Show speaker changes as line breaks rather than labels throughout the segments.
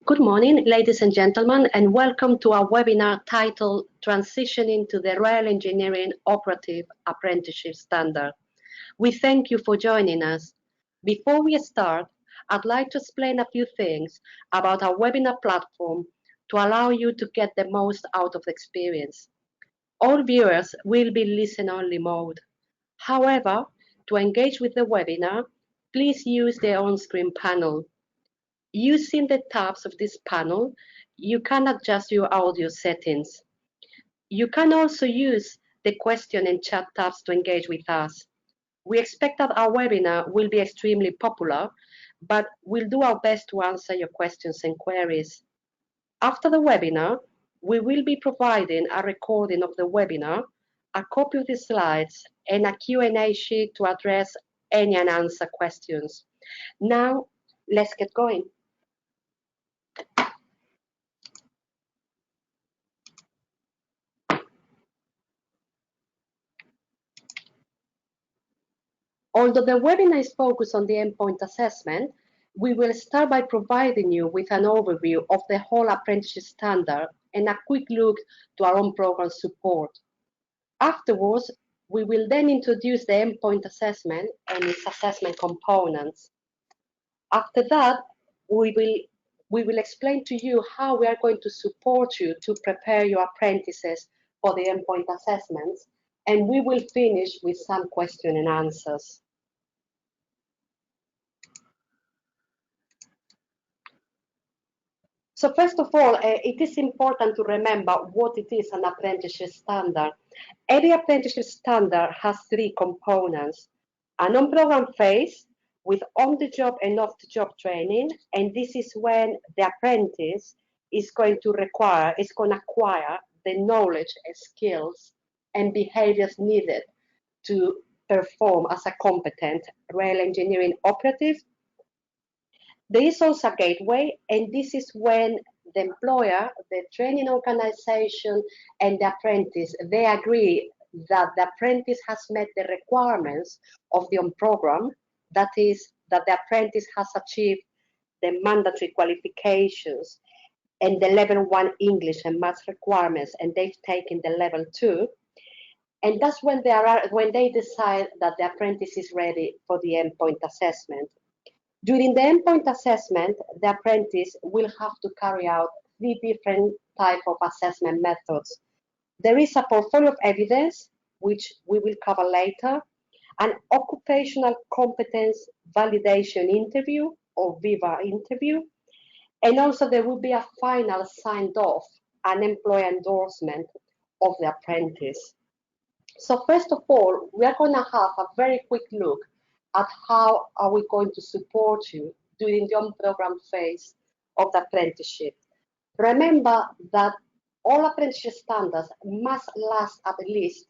Good morning, ladies and gentlemen, and welcome to our webinar titled Transitioning to the Rail Engineering Operative Apprenticeship Standard. We thank you for joining us. Before we start, I'd like to explain a few things about our webinar platform to allow you to get the most out of the experience. All viewers will be listen-only mode. However, to engage with the webinar, please use the on-screen panel. Using the tabs of this panel, you can adjust your audio settings. You can also use the question and chat tabs to engage with us. We expect that our webinar will be extremely popular, but we'll do our best to answer your questions and queries. After the webinar, we will be providing a recording of the webinar, a copy of the slides, and a Q&A sheet to address any unanswered questions. Now, let's get going. Although the webinar is focused on the endpoint assessment, we will start by providing you with an overview of the whole apprenticeship standard and a quick look to our own program support. Afterwards, we will then introduce the endpoint assessment and its assessment components. After that, we will explain to you how we are going to support you to prepare your apprentices for the endpoint assessments, and we will finish with some question and answers. So first of all, it is important to remember what it is an apprenticeship standard. Every apprenticeship standard has three components: an on-program phase with on-the-job and off-the-job training, and this is when the apprentice is going to acquire the knowledge and skills and behaviors needed to perform as a competent rail engineering operative. There is also a gateway, and this is when the employer, the training organization, and the apprentice, they agree that the apprentice has met the requirements of the on-program, that is, that the apprentice has achieved the mandatory qualifications and the level 1 English and maths requirements, and they've taken the level 2. And that's when they decide that the apprentice is ready for the endpoint assessment. During the endpoint assessment, the apprentice will have to carry out 3 different types of assessment methods. There is a portfolio of evidence, which we will cover later, an occupational competence validation interview, or VIVA interview, and also there will be a final signed off, an employer endorsement of the apprentice. So first of all, we are going to have a very quick look at how are we going to support you during the on-program phase of the apprenticeship. Remember that all apprenticeship standards must last at least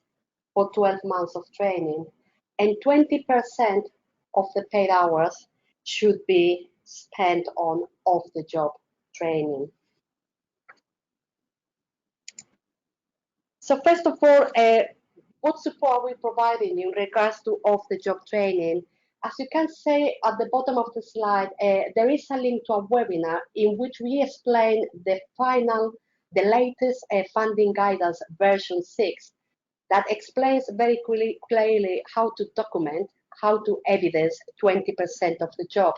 for 12 months of training, and 20% of the paid hours should be spent on off-the-job training. So first of all, what support are we providing you in regards to off-the-job training? As you can see at the bottom of the slide, there is a link to a webinar in which we explain the latest funding guidance version 6 that explains very clearly how to document, how to evidence 20% of the job.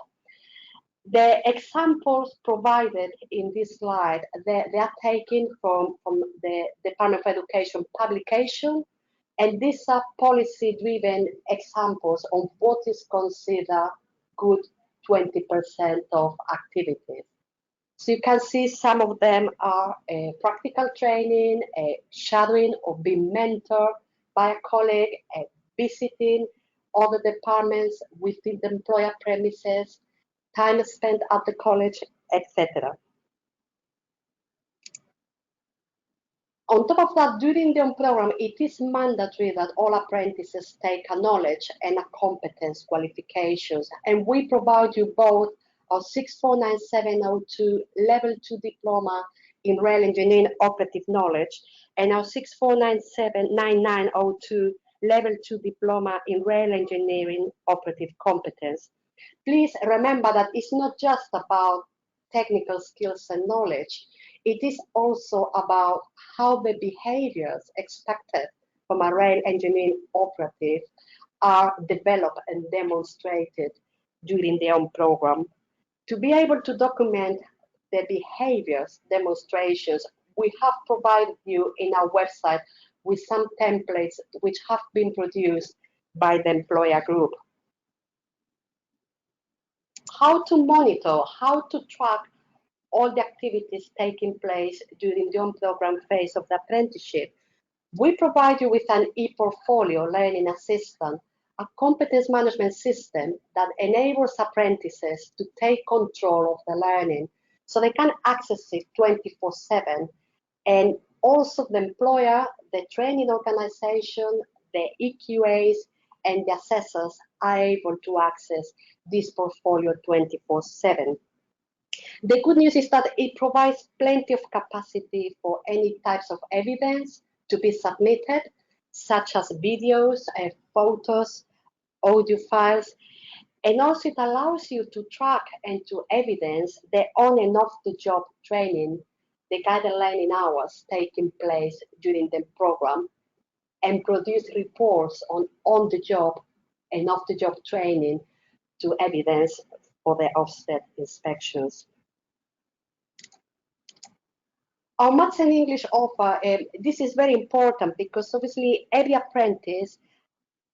The examples provided in this slide, they are taken from the Department of Education publication, and these are policy-driven examples on what is considered good 20% of activities. So you can see some of them are practical training, shadowing or being mentored by a colleague, visiting other departments within the employer premises, time spent at the college, etc. On top of that, during the program, it is mandatory that all apprentices take a knowledge and a competence qualifications, and we provide you both our 649702 Level 2 Diploma in Rail Engineering Operative Knowledge and our 64979902 Level 2 Diploma in Rail Engineering Operative Competence. Please remember that it's not just about technical skills and knowledge, it is also about how the behaviors expected from a rail engineering operative are developed and demonstrated during the own program. To be able to document the behaviors demonstrations, we have provided you in our website with some templates which have been produced by the employer group. How to monitor, how to track all the activities taking place during the on-program phase of the apprenticeship. We provide you with an e-portfolio learning assistant, a competence management system that enables apprentices to take control of the learning so they can access it 24/7. And also the employer, the training organization, the EQAs, and the assessors are able to access this portfolio 24/7. The good news is that it provides plenty of capacity for any types of evidence to be submitted, such as videos, photos, audio files, and also it allows you to track and to evidence the on and off the job training, the guided learning hours taking place during the program, and produce reports on the job and off the job training to evidence for the offset inspections. Our Maths and English offer, this is very important because obviously every apprentice,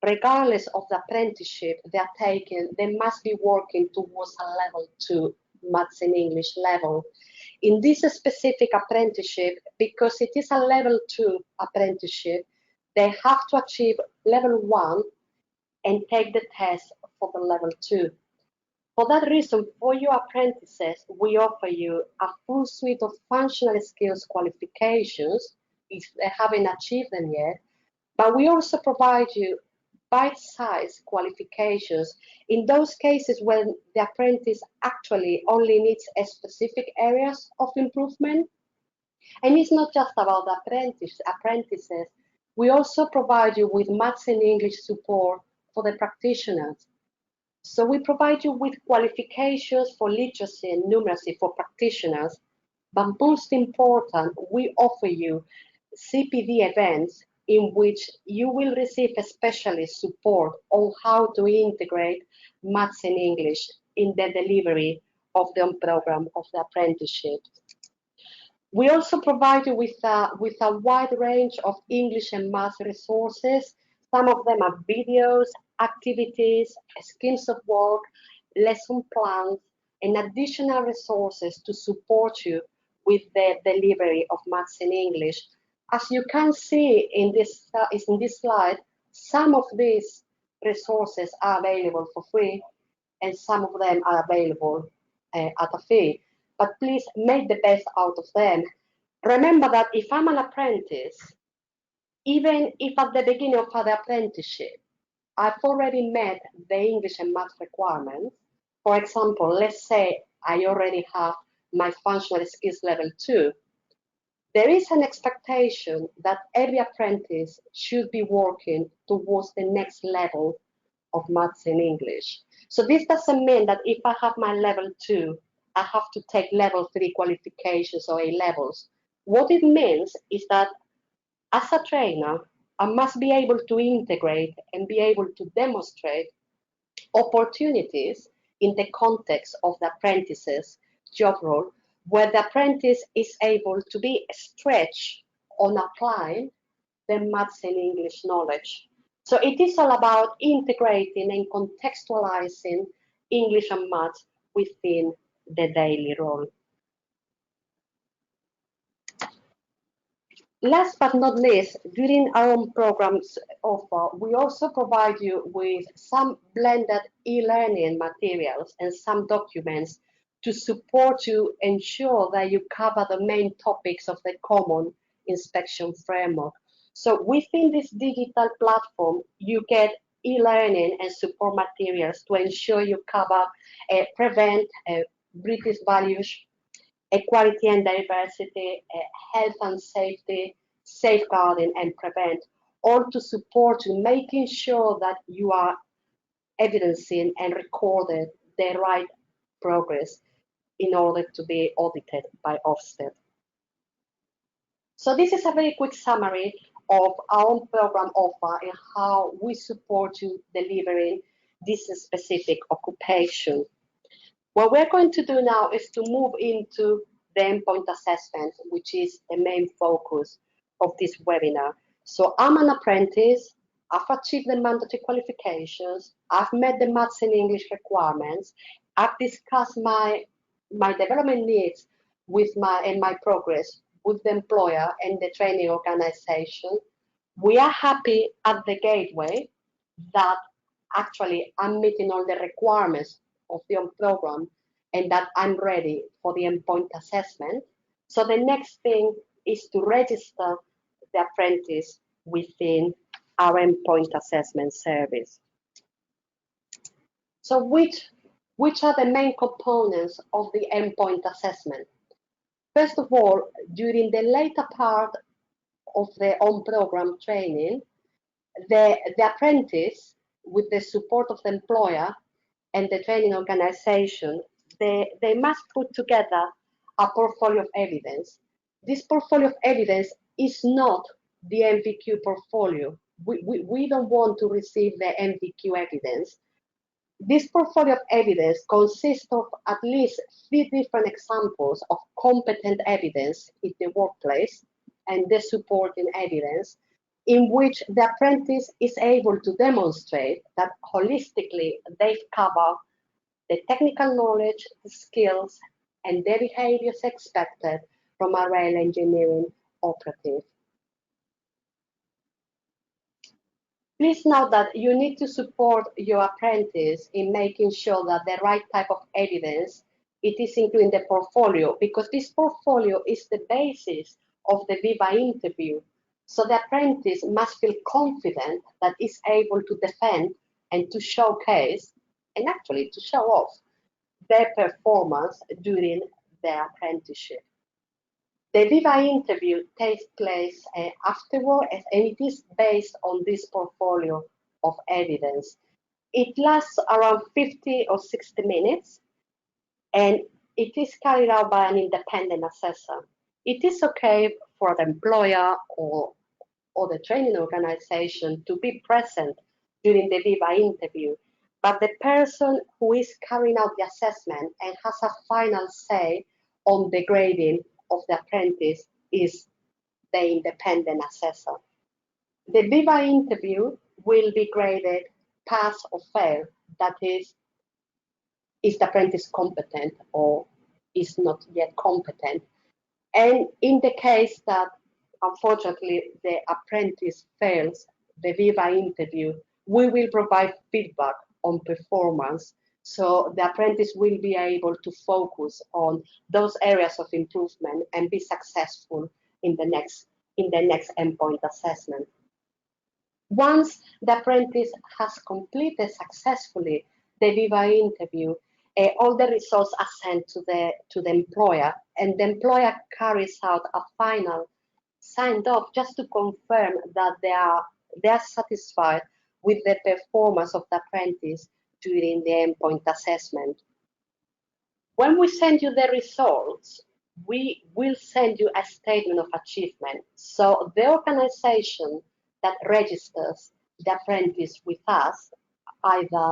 regardless of the apprenticeship they are taking, they must be working towards a level 2 Maths and English level. In this specific apprenticeship, because it is a level 2 apprenticeship, they have to achieve level 1 and take the test for the level 2. For that reason, for your apprentices, we offer you a full suite of functional skills qualifications if they haven't achieved them yet, but we also provide you bite-sized qualifications in those cases when the apprentice actually only needs a specific areas of improvement. And it's not just about the apprentices. We also provide you with Maths and English support for the practitioners. So we provide you with qualifications for literacy and numeracy for practitioners, but most important, we offer you CPD events in which you will receive a specialist support on how to integrate Maths and English in the delivery of the program of the apprenticeship. We also provide you with a wide range of English and Maths resources. Some of them are videos, activities, schemes of work, lesson plans, and additional resources to support you with the delivery of Maths and English. As you can see in this slide, some of these resources are available for free, and some of them are available at a fee. But please make the best out of them. Remember that if I'm an apprentice, even if at the beginning of the apprenticeship, I've already met the English and Math requirements. For example, let's say I already have my functional skills level 2. There is an expectation that every apprentice should be working towards the next level of Maths and English. So this doesn't mean that if I have my level 2, I have to take level 3 qualifications or A levels. What it means is that as a trainer, I must be able to integrate and be able to demonstrate opportunities in the context of the apprentice's job role, where the apprentice is able to be stretched on applying the Maths and English knowledge. So it is all about integrating and contextualizing English and Maths within the daily role. Last but not least, during our own programs offer, we also provide you with some blended e-learning materials and some documents to support you ensure that you cover the main topics of the common inspection framework. So within this digital platform, you get e-learning and support materials to ensure you cover prevent British values, equality and diversity, health and safety, safeguarding and prevent, all to support you, making sure that you are evidencing and recording the right progress. in order to be audited by Ofsted. So this is a very quick summary of our own program offer and how we support you delivering this specific occupation. What we're going to do now is to move into the endpoint assessment, which is the main focus of this webinar. So I'm an apprentice, I've achieved the mandatory qualifications, I've met the maths and English requirements, I've discussed my development needs and my progress with the employer and the training organization. We are happy at the gateway that actually I'm meeting all the requirements of the program and that I'm ready for the endpoint assessment. So the next thing is to register the apprentice within our endpoint assessment service. So which are the main components of the endpoint assessment? First of all, during the later part of the on-program training, the apprentice, with the support of the employer and the training organization, they must put together a portfolio of evidence. This portfolio of evidence is not the MVQ portfolio. We don't want to receive the MVQ evidence. This portfolio of evidence consists of at least 3 different examples of competent evidence in the workplace and the supporting evidence in which the apprentice is able to demonstrate that holistically they've covered the technical knowledge, the skills, and the behaviors expected from a rail engineering operative. Please note that you need to support your apprentice in making sure that the right type of evidence it is included in the portfolio, because this portfolio is the basis of the Viva interview. So the apprentice must feel confident that is able to defend and to showcase and actually to show off their performance during their apprenticeship. The Viva interview takes place afterward, and it is based on this portfolio of evidence. It lasts around 50 or 60 minutes, and it is carried out by an independent assessor. It is okay for the employer or the training organization to be present during the Viva interview, but the person who is carrying out the assessment and has a final say on the grading of the apprentice is the independent assessor. The Viva interview will be graded pass or fail, that is the apprentice competent or is not yet competent. And in the case that unfortunately the apprentice fails the Viva interview, we will provide feedback on performance, so the apprentice will be able to focus on those areas of improvement and be successful in the next endpoint assessment. Once the apprentice has completed successfully the Viva interview, all the results are sent to the employer, and the employer carries out a final signed off just to confirm that they are satisfied with the performance of the apprentice during the endpoint assessment. When we send you the results, we will send you a statement of achievement. So the organization that registers the apprentice with us, either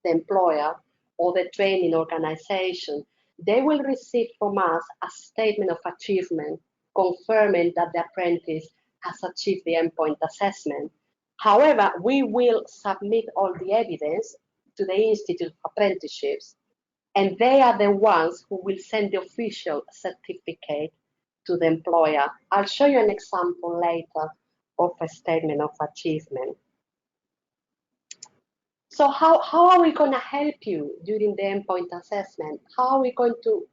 the employer or the training organization, they will receive from us a statement of achievement confirming that the apprentice has achieved the endpoint assessment. However, we will submit all the evidence to the Institute of Apprenticeships, and they are the ones who will send the official certificate to the employer. I'll show you an example later of a statement of achievement. So how are we going to help you during the endpoint assessment? How are we going to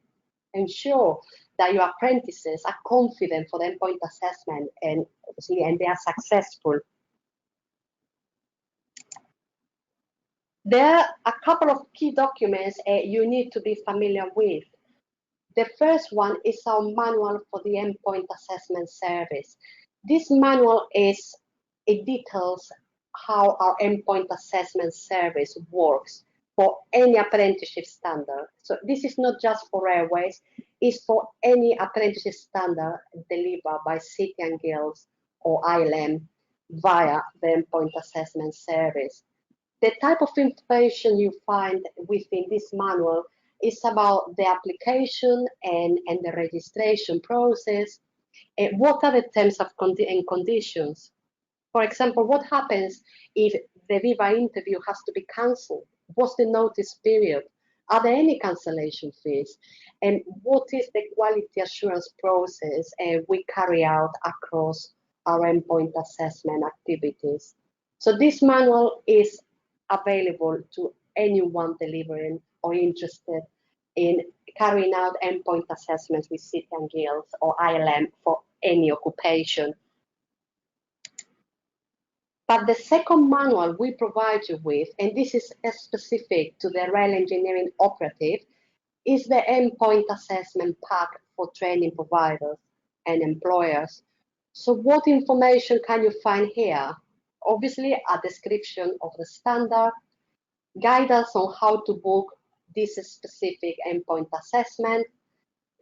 ensure that your apprentices are confident for the endpoint assessment and they are successful? There are a couple of key documents you need to be familiar with. The first one is our manual for the endpoint assessment service. This manual it details how our endpoint assessment service works for any apprenticeship standard. So this is not just for railways, it's for any apprenticeship standard delivered by City and Guilds or ILM via the Endpoint Assessment Service. The type of information you find within this manual is about the application and the registration process. What are the terms and conditions? For example, what happens if the Viva interview has to be cancelled? What's the notice period? Are there any cancellation fees? And what is the quality assurance process we carry out across our endpoint assessment activities? So this manual is available to anyone delivering or interested in carrying out endpoint assessments with City and Guilds or ILM for any occupation. But the second manual we provide you with, and this is specific to the Rail Engineering Operative, is the Endpoint Assessment Pack for training providers and employers. So what information can you find here? Obviously, a description of the standard, guidance on how to book this specific endpoint assessment,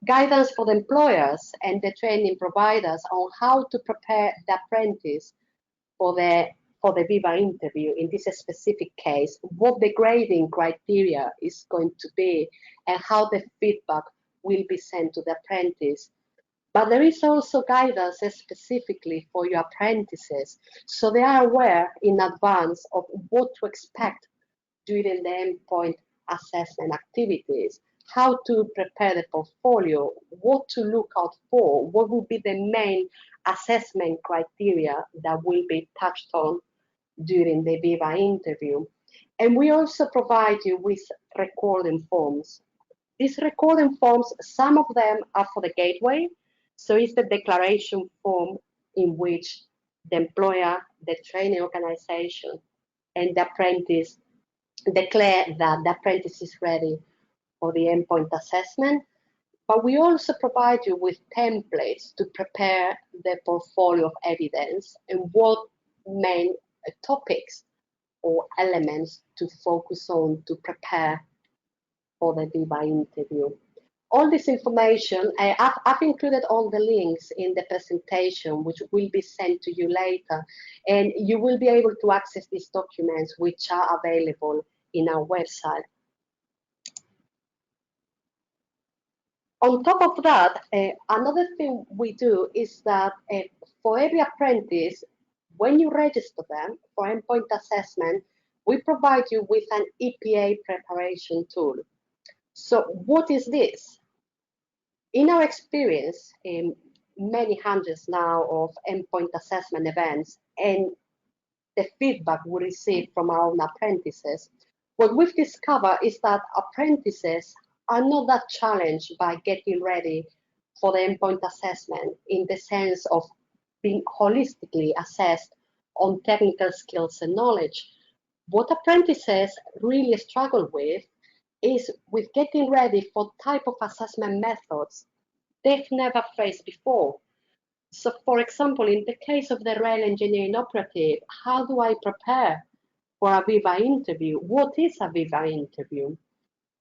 guidance for the employers and the training providers on how to prepare the apprentice for the Viva interview in this specific case, what the grading criteria is going to be, and how the feedback will be sent to the apprentice. But there is also guidance specifically for your apprentices, so they are aware in advance of what to expect during the endpoint assessment activities, how to prepare the portfolio, what to look out for, what will be the main assessment criteria that will be touched on during the Viva interview. And we also provide you with recording forms. These recording forms, some of them are for the gateway. So it's the declaration form in which the employer, the training organization, and the apprentice declare that the apprentice is ready for the endpoint assessment. But we also provide you with templates to prepare the portfolio of evidence and what main topics or elements to focus on to prepare for the Viva interview. All this information, I've included all the links in the presentation, which will be sent to you later, and you will be able to access these documents, which are available in our website. On top of that, another thing we do is that for every apprentice, when you register them for endpoint assessment, we provide you with an EPA preparation tool. So what is this? In our experience, in many hundreds now of endpoint assessment events and the feedback we receive from our own apprentices, what we've discovered is that apprentices are not that challenged by getting ready for the endpoint assessment in the sense of being holistically assessed on technical skills and knowledge. What apprentices really struggle with is with getting ready for type of assessment methods they've never faced before. So for example, in the case of the Rail Engineering Operative, how do I prepare for a Viva interview? What is a Viva interview?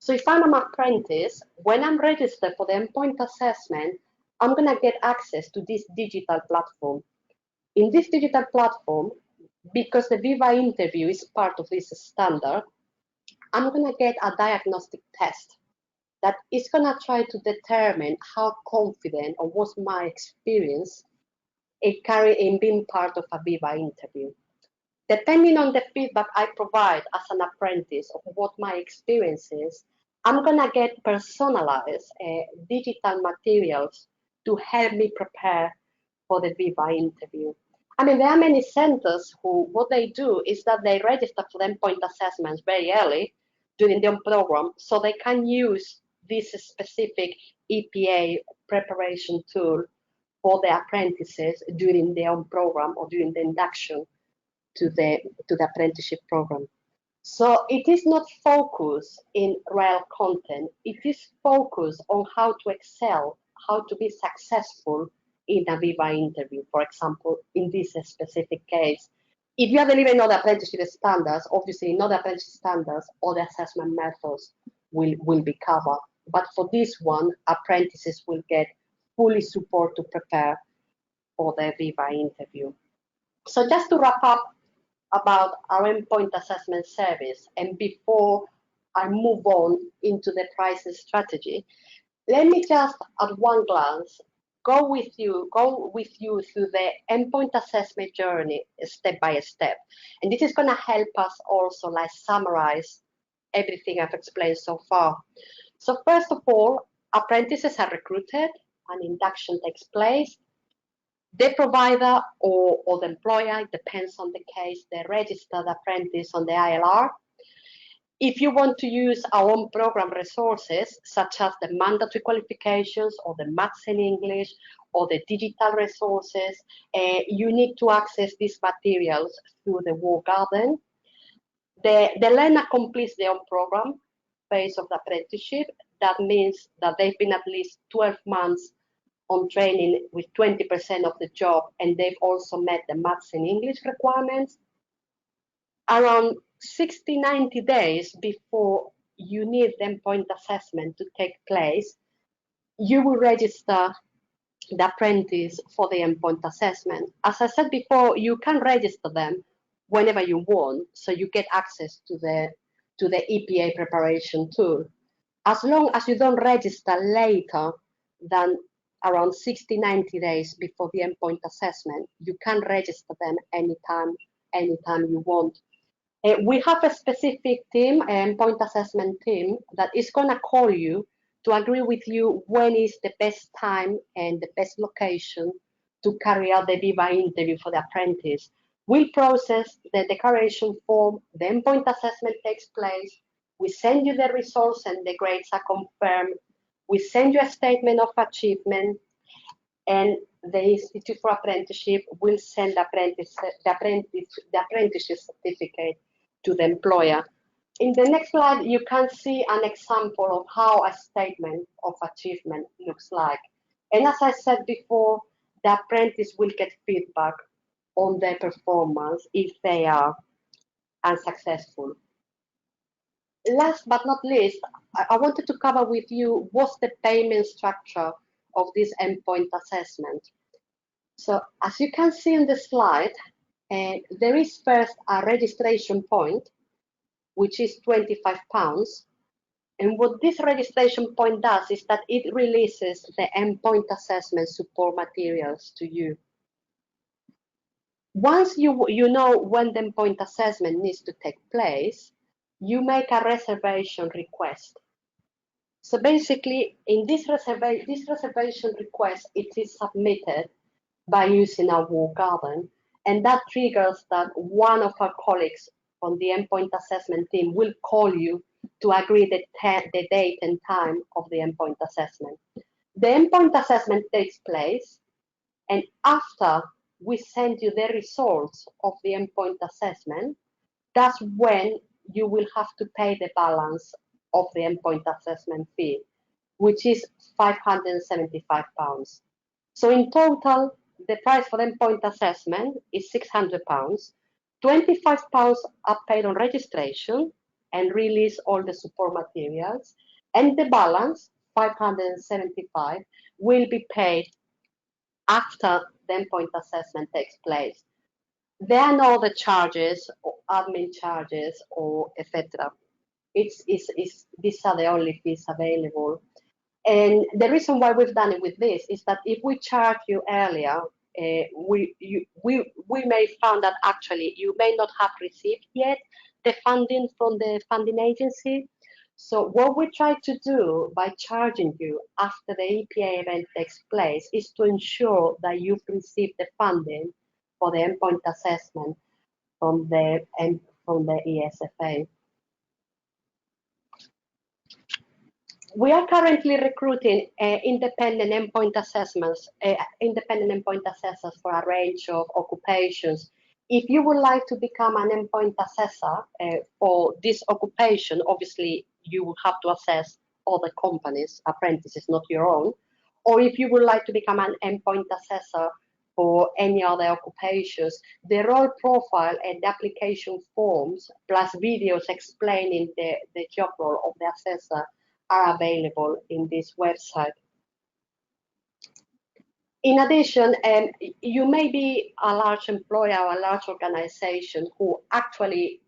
So if I'm an apprentice, when I'm registered for the endpoint assessment, I'm going to get access to this digital platform. In this digital platform, because the Viva interview is part of this standard, I'm going to get a diagnostic test that is going to try to determine how confident or what's my experience in being part of a Viva interview. Depending on the feedback I provide as an apprentice of what my experience is, I'm going to get personalized digital materials to help me prepare for the Viva interview. I mean, there are many centers who, what they do is that they register for endpoint assessments very early during their program, so they can use this specific EPA preparation tool for the apprentices during their own program or during the induction to the apprenticeship program. So it is not focused in rail content, it is focused on how to excel, how to be successful in a Viva interview, for example, in this specific case. If you are delivering other apprenticeship standards, obviously in other apprenticeship standards, other assessment methods will be covered. But for this one, apprentices will get fully support to prepare for the Viva interview. So just to wrap up about our endpoint assessment service, and before I move on into the pricing strategy, let me just at one glance go with you through the endpoint assessment journey step by step. And this is going to help us also like summarize everything I've explained so far. So first of all, apprentices are recruited, an induction takes place. The provider or the employer, it depends on the case, the registered apprentice on the ILR. If you want to use our own program resources, such as the mandatory qualifications or the maths and English or the digital resources, you need to access these materials through the War Garden. The learner completes their own program phase of the apprenticeship. That means that they've been at least 12 months on training with 20% of the job, and they've also met the maths and English requirements. Around 60-90 days before you need the endpoint assessment to take place, you will register the apprentice for the endpoint assessment. As I said before, you can register them whenever you want, so you get access to the EPA preparation tool. As long as you don't register later than around 60-90 days before the endpoint assessment, you can register them anytime you want. We have a specific team, endpoint assessment team, that is going to call you to agree with you when is the best time and the best location to carry out the Viva interview for the apprentice. We'll process the declaration form, the endpoint assessment takes place, we send you the results and the grades are confirmed, we send you a statement of achievement, and the Institute for Apprenticeship will send the apprenticeship certificate to the employer. In the next slide, you can see an example of how a statement of achievement looks like. And as I said before, the apprentice will get feedback on their performance if they are unsuccessful. Last but not least, I wanted to cover with you what's the payment structure of this endpoint assessment. So as you can see in the slide, there is first a registration point, which is £25. And what this registration point does is that it releases the endpoint assessment support materials to you. Once you know when the endpoint assessment needs to take place, you make a reservation request. So basically, in this reservation request, it is submitted by using our War Garden, and that triggers that one of our colleagues from the endpoint assessment team will call you to agree the date and time of the endpoint assessment. The endpoint assessment takes place, and after we send you the results of the endpoint assessment, that's when you will have to pay the balance of the endpoint assessment fee, which is £575. So in total, the price for the endpoint assessment is £600. £25 are paid on registration and release all the support materials, and the balance, £575, will be paid after the endpoint assessment takes place. There are no other charges or admin charges or etc. These are the only fees available. And the reason why we've done it with this is that if we charge you earlier, we may find that actually you may not have received yet the funding from the funding agency. So what we try to do by charging you after the EPA event takes place is to ensure that you've received the funding for the endpoint assessment from the ESFA. We are currently recruiting independent endpoint assessors for a range of occupations. If you would like to become an endpoint assessor for this occupation, obviously you will have to assess other companies' apprentices, not your own. Or if you would like to become an endpoint assessor for any other occupations. The role profile and the application forms, plus videos explaining the job role of the assessor, are available in this website. In addition, you may be a large employer or a large organization who actually,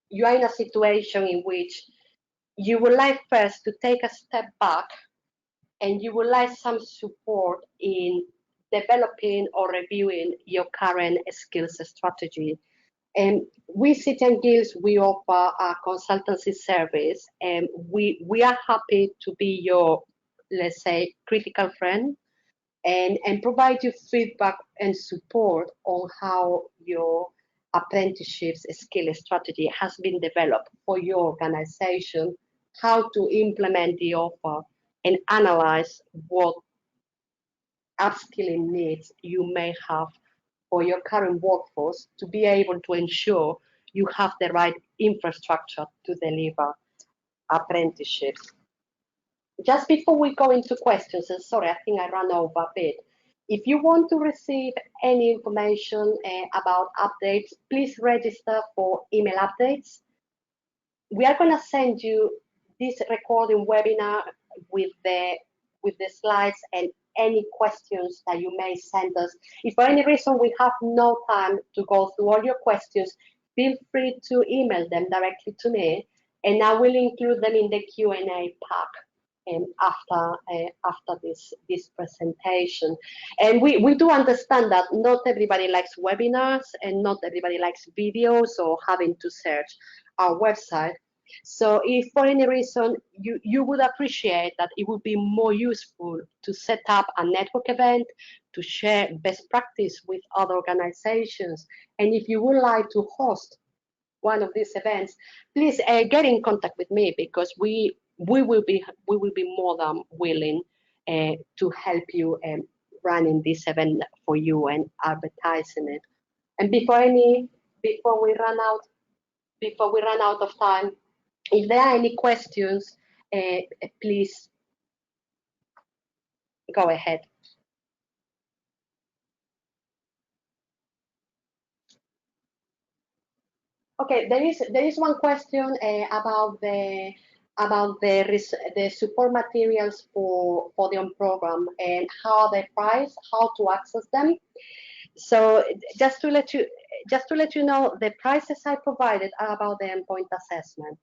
you are in a situation in which you would like first to take a step back and you would like some support in developing or reviewing your current skills strategy. And we, City and Guilds, we offer a consultancy service, and we are happy to be your, let's say, critical friend, and provide you feedback and support on how your apprenticeships skill strategy has been developed for your organization, how to implement the offer, and analyze what upskilling needs you may have for your current workforce to be able to ensure you have the right infrastructure to deliver apprenticeships. Just before we go into questions, and sorry, I think I ran over a bit. If you want to receive any information about updates, please register for email updates. We are going to send you this recording webinar with the slides and any questions that you may send us. If for any reason we have no time to go through all your questions, feel free to email them directly to me, and I will include them in the Q&A pack after this presentation. And we do understand that not everybody likes webinars and not everybody likes videos or having to search our website. So if for any reason you would appreciate that, it would be more useful to set up a network event to share best practice with other organizations. And if you would like to host one of these events, please get in contact with me, because we will be more than willing to help you running this event for you and advertising it. And before we run out of time, if there are any questions, please go ahead. Okay, there is one question about the support materials for the ON program and how they price, how to access them. So just to let you know, the prices I provided are about the endpoint assessment.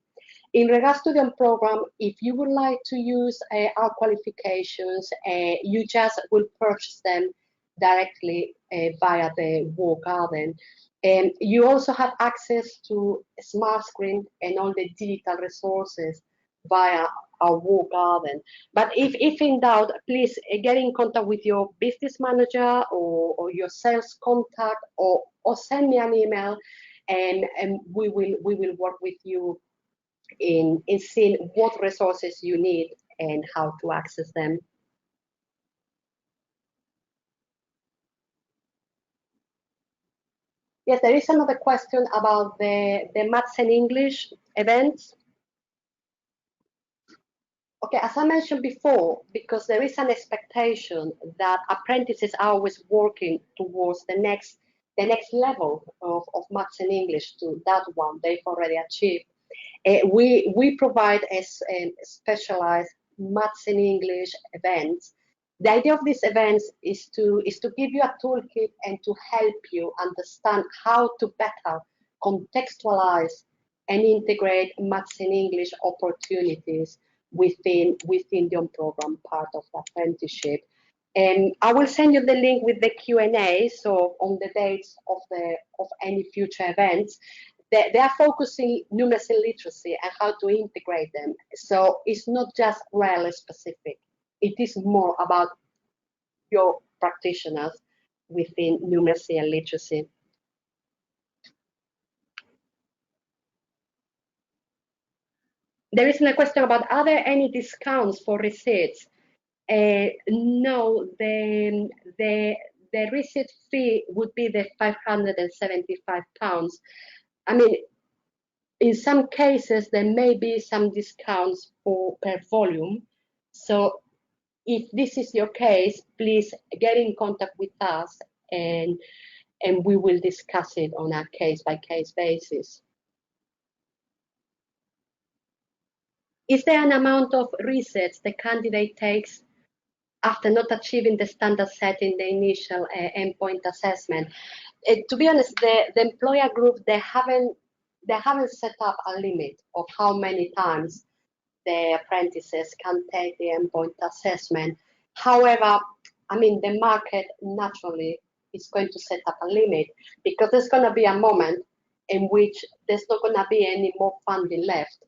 In regards to the program, if you would like to use our qualifications, you just will purchase them directly via the War Garden. And you also have access to SmartScreen and all the digital resources via our War Garden. But if in doubt, please get in contact with your business manager or your sales contact, or send me an email, and we will work with you in seeing what resources you need and how to access them. Yes, there is another question about the Maths and English events. Okay, as I mentioned before, because there is an expectation that apprentices are always working towards the next level of Maths and English to that one they've already achieved. We provide a specialized Maths and English events. The idea of these events is to give you a toolkit and to help you understand how to better contextualize and integrate Maths and English opportunities within the ON program part of the apprenticeship. And I will send you the link with the Q&A, so on the dates of any future events. They are focusing numeracy and literacy and how to integrate them. So it's not just Rail specific. It is more about your practitioners within numeracy and literacy. There is a question about, are there any discounts for receipts? No, the receipt fee would be the £575. I mean, in some cases, there may be some discounts per volume. So if this is your case, please get in contact with us and we will discuss it on a case-by-case basis. Is there an amount of research the candidate takes after not achieving the standard set in the initial endpoint assessment? To be honest, the employer group, they haven't set up a limit of how many times the apprentices can take the endpoint assessment. However, I mean, the market naturally is going to set up a limit, because there's going to be a moment in which there's not going to be any more funding left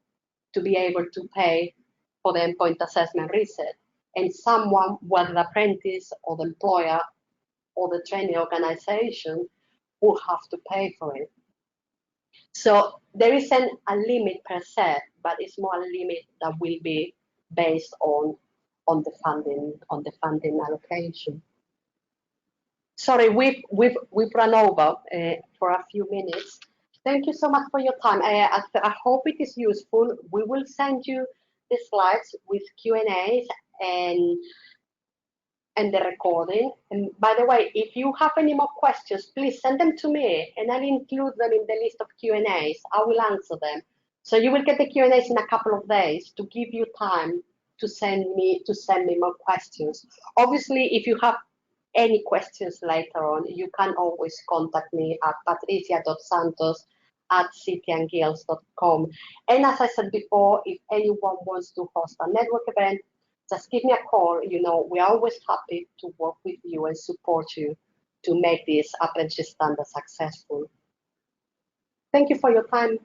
to be able to pay for the endpoint assessment reset. And someone, whether the apprentice or the employer or the training organization, will have to pay for it. So there isn't a limit per se, but it's more a limit that will be based on the funding allocation. Sorry, we've run over for a few minutes. Thank you so much for your time. I hope it is useful. We will send you the slides with Q&As and the recording. And by the way, if you have any more questions, please send them to me, and I'll include them in the list of Q&As. I will answer them. So you will get the Q&As in a couple of days to give you time to send me more questions. Obviously, if you have any questions later on, you can always contact me at patricia.santos@cityandguilds.com. And as I said before, if anyone wants to host a network event, just give me a call. You know, we're always happy to work with you and support you to make this apprenticeship standard successful. Thank you for your time.